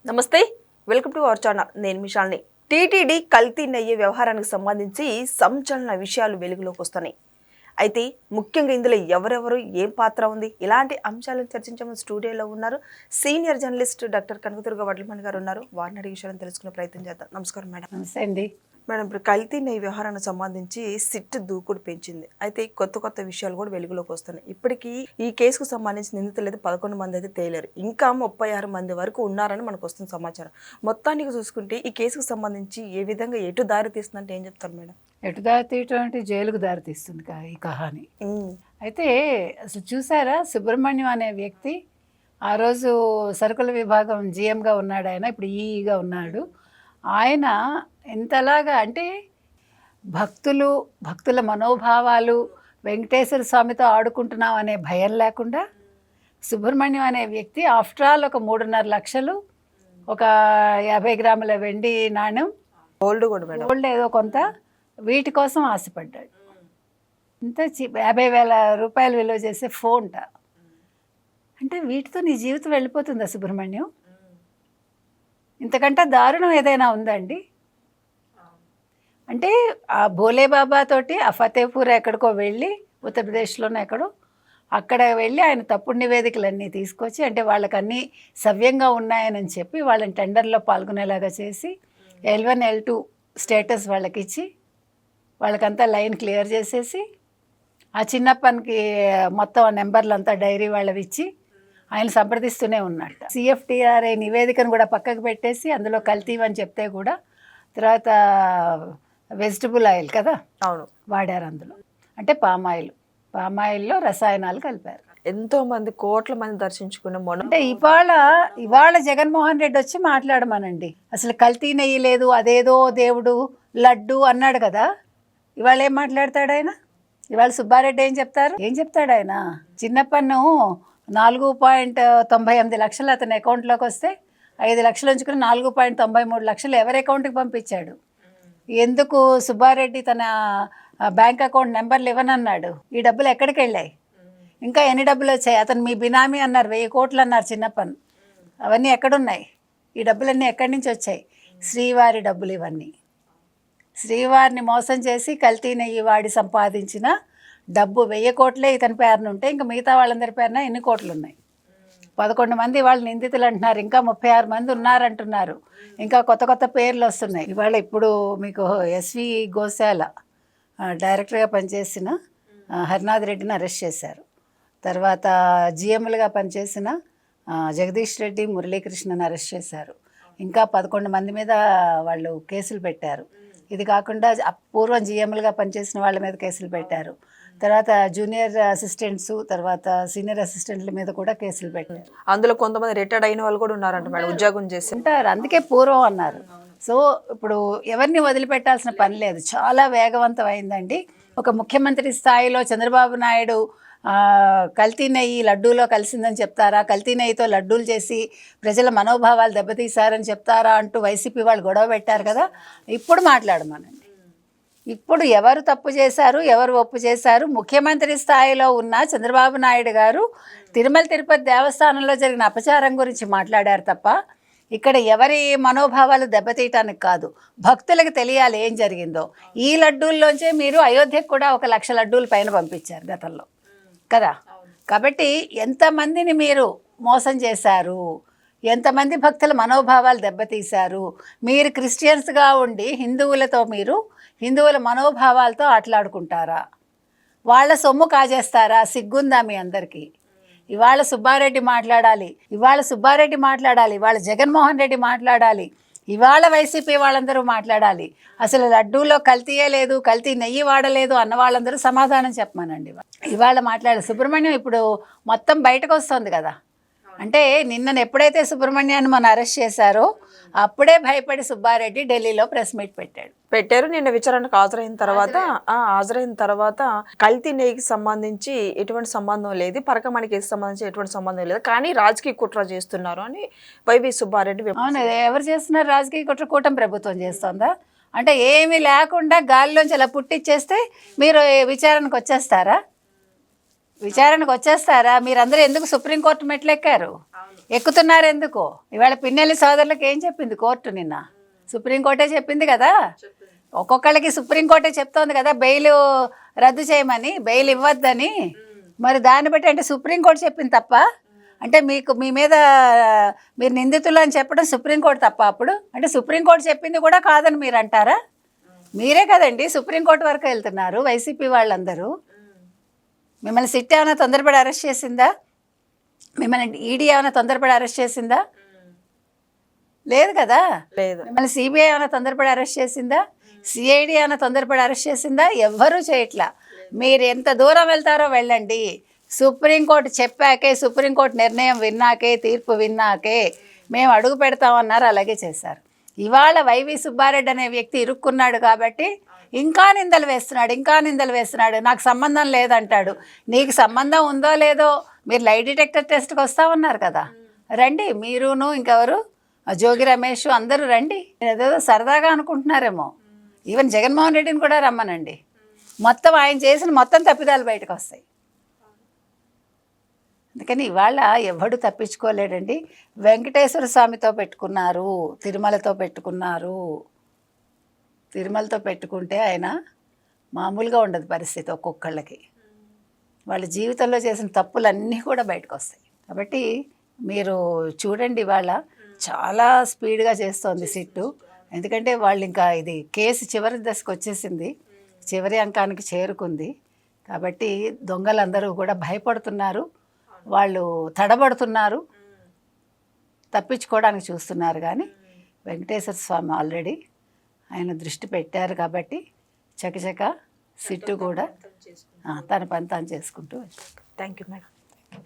నమస్తే, welcome to our channel. నేను మిషాల్ని. TTD కల్తీ నెయ్యి వ్యవహారానికి సంబంధించి సంచలన విషయాలు వెలుగులోకి వస్తున్నాయి. అయితే ముఖ్యంగా ఇందులో ఎవరెవరు ఏం పాత్ర ఉంది, ఇలాంటి అంశాలను చర్చించమని స్టూడియోలో ఉన్నారు senior journalist doctor Kanakadurga Vadlamani గారు ఉన్నారు. వారిని అడిగే విషయాలను తెలుసుకునే ప్రయత్నం చేద్దాం. నమస్కారం మేడం. నమస్తే అండి. మేడం, ఇప్పుడు కల్తీ నెయ్యి వ్యవహారానికి సంబంధించి సిట్ దూకుడు పెంచింది. అయితే కొత్త విషయాలు కూడా వెలుగులోకి వస్తున్నాయి. ఇప్పటికీ ఈ కేసుకు సంబంధించి నిందితులు అయితే 11 మంది అయితే తేలారు. ఇంకా 36 మంది వరకు ఉన్నారని మనకు వస్తున్న సమాచారం. మొత్తానికి చూసుకుంటే ఈ కేసుకు సంబంధించి ఏ విధంగా ఎటు దారి తీస్తుందంటే ఏం చెప్తారు మేడం? ఎటు దారి తీయటం అంటే జైలుకు దారి తీస్తుంది ఈ కహాని. అయితే అసలు చూసారా, సుబ్రహ్మణ్యం అనే వ్యక్తి ఆ రోజు సరుకుల విభాగం జిఎంగా ఉన్నాడు. ఆయన ఇప్పుడు ఈఈగా ఉన్నాడు. ఆయన ఎంతలాగా అంటే భక్తుల మనోభావాలు, వెంకటేశ్వర స్వామితో ఆడుకుంటున్నాం అనే భయం లేకుండా సుబ్రహ్మణ్యం అనే వ్యక్తి ఆఫ్టర్ ఆల్ ఒక 3.5 లక్షలు, ఒక 50 గ్రాముల వెండి నాణ్యం, గోల్డ్ ఏదో కొంత, వీటి కోసం ఆశపడ్డాడు. ఇంత 50,000 రూపాయలు విలువ చేసే ఫోన్ట. అంటే వీటితో నీ జీవితం వెళ్ళిపోతుందా సుబ్రహ్మణ్యం? ఇంతకంటే దారుణం ఏదైనా ఉందండి? అంటే ఆ భోలేబాబా తోటి ఆ ఫతేపూర్ ఎక్కడికో వెళ్ళి, ఉత్తరప్రదేశ్లోనే ఎక్కడో, అక్కడ వెళ్ళి ఆయన తప్పుడు నివేదికలన్నీ తీసుకొచ్చి, అంటే వాళ్ళకి అన్నీ సవ్యంగా ఉన్నాయని చెప్పి వాళ్ళని టెండర్లో పాల్గొనేలాగా చేసి L1 L2 స్టేటస్ వాళ్ళకి ఇచ్చి, వాళ్ళకంతా లైన్ క్లియర్ చేసేసి, ఆ చిన్నప్పనికి మొత్తం ఆ నెంబర్లు అంతా డైరీ వాళ్ళవి ఇచ్చి ఆయన సంప్రదిస్తూనే ఉన్నట్ట. CFTRI నివేదికను కూడా పక్కకు పెట్టేసి అందులో కల్తీవని చెప్తే కూడా తర్వాత వెజిటబుల్ ఆయిల్ కదా, అవును, వాడారు అందులో. అంటే పామాయిల్లో రసాయనాలు కలిపారు. ఎంతో మంది, కోట్ల మంది దర్శించుకున్న అంటే ఇవాళ జగన్మోహన్ రెడ్డి వచ్చి మాట్లాడమనండి. అసలు కల్తీ నెయ్యి లేదు, అదేదో దేవుడు లడ్డు అన్నాడు కదా. ఇవాళ ఏం మాట్లాడతాడు ఆయన? ఇవాళ సుబ్బారెడ్డి ఏం చెప్తాడు ఆయన? చిన్నప్పను 4.98 లక్షలు అతని అకౌంట్లోకి వస్తే 5 లక్షలు ఉంచుకుని 4.93 లక్షలు ఎవరి అకౌంట్కి పంపించాడు? ఎందుకు సుబ్బారెడ్డి తన బ్యాంక్ అకౌంట్ నెంబర్లు ఇవ్వనన్నాడు? ఈ డబ్బులు ఎక్కడికి వెళ్ళాయి? ఇంకా ఎన్ని డబ్బులు వచ్చాయి? అతను మీ బినామీ అన్నారు, 1000 కోట్లు అన్నారు చిన్నప్పన్. అవన్నీ ఎక్కడున్నాయి? ఈ డబ్బులన్నీ ఎక్కడి నుంచి వచ్చాయి? శ్రీవారి డబ్బులు ఇవన్నీ. శ్రీవారిని మోసం చేసి కల్తీ నెయ్యి వాడి సంపాదించిన డబ్బు 1000 కోట్లే ఇతని పేరున ఉంటే, ఇంకా మిగతా వాళ్ళందరి పేరున ఎన్ని కోట్లు ఉన్నాయి? 11 మంది వాళ్ళు నిందితులు అంటున్నారు, ఇంకా 36 మంది ఉన్నారంటున్నారు, ఇంకా కొత్త పేర్లు వస్తున్నాయి. ఇప్పుడు మీకు ఎస్వి గోశాల డైరెక్టర్గా పనిచేసిన హరినాథ్ రెడ్డిని అరెస్ట్ చేశారు. తర్వాత జిఎంలుగా పనిచేసిన జగదీష్ రెడ్డి, మురళీకృష్ణని అరెస్ట్ చేశారు. ఇంకా 11 మంది మీద వాళ్ళు కేసులు పెట్టారు. ఇది కాకుండా పూర్వం జిఎంలుగా పనిచేసిన వాళ్ళ మీద కేసులు పెట్టారు. తర్వాత జూనియర్ అసిస్టెంట్స్, తర్వాత సీనియర్ అసిస్టెంట్ల మీద కూడా కేసులు పెట్టారు. అందులో కొంతమంది రిటైర్డ్ అయిన వాళ్ళు కూడా ఉన్నారంట మేడం, ఉద్యోగం చేసి ఉంటారు. అందుకే పూర్వం అన్నారు. సో ఇప్పుడు ఎవరిని వదిలిపెట్టాల్సిన పని లేదు, చాలా వేగవంతం అయిందండి. ఒక ముఖ్యమంత్రి స్థాయిలో చంద్రబాబు నాయుడు కల్తీ నెయ్యి లడ్డూలో కలిసిందని చెప్తారా, కల్తీ నెయ్యితో లడ్డూలు చేసి ప్రజల మనోభావాలు దెబ్బతీశారని చెప్తారా అంటూ వైసీపీ వాళ్ళు గొడవ పెట్టారు కదా. ఇప్పుడు మాట్లాడమనండి. ఇప్పుడు ఎవరు తప్పు చేశారు, ఎవరు ఒప్పు చేశారు? ముఖ్యమంత్రి స్థాయిలో ఉన్న చంద్రబాబు నాయుడు గారు తిరుమల తిరుపతి దేవస్థానంలో జరిగిన అపచారం గురించి మాట్లాడారు తప్ప, ఇక్కడ ఎవరి మనోభావాలు దెబ్బతీయటానికి కాదు, భక్తులకు తెలియాలి ఏం జరిగిందో. ఈ లడ్డూల్లోంచే మీరు అయోధ్యకు కూడా 1 లక్ష లడ్డూలు పైన పంపించారు గతంలో కదా. కాబట్టి ఎంతమందిని మీరు మోసం చేశారు, ఎంతమంది భక్తుల మనోభావాలు దెబ్బతీశారు? మీరు క్రిస్టియన్స్గా ఉండి హిందువుల మనోభావాలతో ఆటలాడుకుంటారా? వాళ్ళ సొమ్ము కాజేస్తారా? సిగ్గుందా మీ అందరికీ? ఇవాళ సుబ్బారెడ్డి మాట్లాడాలి, ఇవాళ జగన్మోహన్ రెడ్డి మాట్లాడాలి, ఇవాళ వైసీపీ వాళ్ళందరూ మాట్లాడాలి. అసలు లడ్డూలో కల్తీయే లేదు, కల్తీ నెయ్యి వాడలేదు అన్న వాళ్ళందరూ సమాధానం చెప్పమనండి. ఇవాళ సుబ్రహ్మణ్యం ఇప్పుడు మొత్తం బయటకు వస్తుంది కదా. అంటే నిన్న ఎప్పుడైతే సుబ్రహ్మణ్యాన్ని మనం అరెస్ట్ చేశారో అప్పుడే భయపడి సుబ్బారెడ్డి ఢిల్లీలో ప్రెస్ మీట్ పెట్టారు. నిన్న విచారణకు హాజరైన తర్వాత కల్తీ నెయ్యికి సంబంధించి ఎటువంటి సంబంధం లేదు, పరకమణి కేసు సంబంధించి ఎటువంటి సంబంధం లేదు, కానీ రాజకీయ కుట్ర చేస్తున్నారు అని వైవి సుబ్బారెడ్డి. అవును, ఎవరు చేస్తున్నారు రాజకీయ కుట్ర? కూటమి ప్రభుత్వం చేస్తుందా? అంటే ఏమీ లేకుండా గాలిలోంచి అలా పుట్టిచ్చేస్తే మీరు విచారణకు వచ్చేస్తారా? మీరందరూ ఎందుకు సుప్రీంకోర్టు మెట్లెక్కారు? ఎక్కుతున్నారు ఎందుకు? ఇవాళ పిన్నెల్లి సోదరులకు ఏం చెప్పింది కోర్టు నిన్న? సుప్రీంకోర్టే చెప్పింది కదా. ఒక్కొక్కళ్ళకి సుప్రీంకోర్టే చెప్తోంది కదా బెయిల్ రద్దు చేయమని, బెయిల్ ఇవ్వద్దని. మరి దాన్ని బట్టి అంటే సుప్రీంకోర్టు చెప్పింది తప్ప? అంటే మీ మీద మీరు నిందితులు అని చెప్పడం సుప్రీంకోర్టు తప్ప అప్పుడు? అంటే సుప్రీంకోర్టు చెప్పింది కూడా కాదని మీరు అంటారా? మీరే కదండి సుప్రీంకోర్టు వరకు వెళ్తున్నారు వైసీపీ వాళ్ళందరూ. మిమ్మల్ని సిట్ ఏమైనా తొందరపడి అరెస్ట్ చేసిందా? మిమ్మల్ని ఈడీ ఏమైనా తొందరపడి అరెస్ట్ చేసిందా? లేదు కదా. లేదు. మిమ్మల్ని సిబిఐ ఏమైనా తొందరపడి అరెస్ట్ చేసిందా? సిఐడి ఏమైనా తొందరపడి అరెస్ట్ చేసిందా? ఎవ్వరూ చేయట్లా. మీరు ఎంత దూరం వెళ్తారో వెళ్ళండి. సుప్రీంకోర్టు చెప్పాకే, సుప్రీంకోర్టు నిర్ణయం విన్నాకే, తీర్పు విన్నాకే మేము అడుగు పెడతామన్నారు, అలాగే చేశారు. ఇవాళ వైవి సుబ్బారెడ్డి అనే వ్యక్తి ఇరుక్కున్నాడు కాబట్టి ఇంకా నిందలు వేస్తున్నాడు. నాకు సంబంధం లేదంటాడు. నీకు సంబంధం ఉందో లేదో మీరు లై డిటెక్టర్ టెస్ట్కి వస్తామన్నారు కదా, రండి. మీరును ఇంకెవరు, జోగి రమేష్ అందరూ రండి. ఏదేదో సరదాగా అనుకుంటున్నారేమో. ఈవెన్ జగన్మోహన్ రెడ్డిని కూడా రమ్మనండి. మొత్తం ఆయన చేసిన మొత్తం తప్పిదాలు బయటకు వస్తాయి. అందుకని ఇవాళ ఎవడు తప్పించుకోలేడండి. వెంకటేశ్వర స్వామితో పెట్టుకున్నారు, తిరుమలతో పెట్టుకుంటే ఆయన మామూలుగా ఉండదు పరిస్థితి. ఒక్కొక్కళ్ళకి వాళ్ళ జీవితంలో చేసిన తప్పులన్నీ కూడా బయటకు వస్తాయి. కాబట్టి మీరు చూడండి, ఇవాళ చాలా స్పీడ్గా చేస్తోంది సిట్టు. ఎందుకంటే వాళ్ళు ఇంకా ఇది కేసు చివరి దశకు వచ్చేసింది, చివరి అంకానికి చేరుకుంది. కాబట్టి దొంగలందరూ కూడా భయపడుతున్నారు, వాళ్ళు తడబడుతున్నారు, తప్పించుకోవడానికి చూస్తున్నారు. కానీ వెంకటేశ్వర స్వామి ఆల్రెడీ ఆయన దృష్టి పెట్టారు కాబట్టి చకచక సిట్టు కూడా తన పని తాను చేసుకుంటూ. Thank you madam.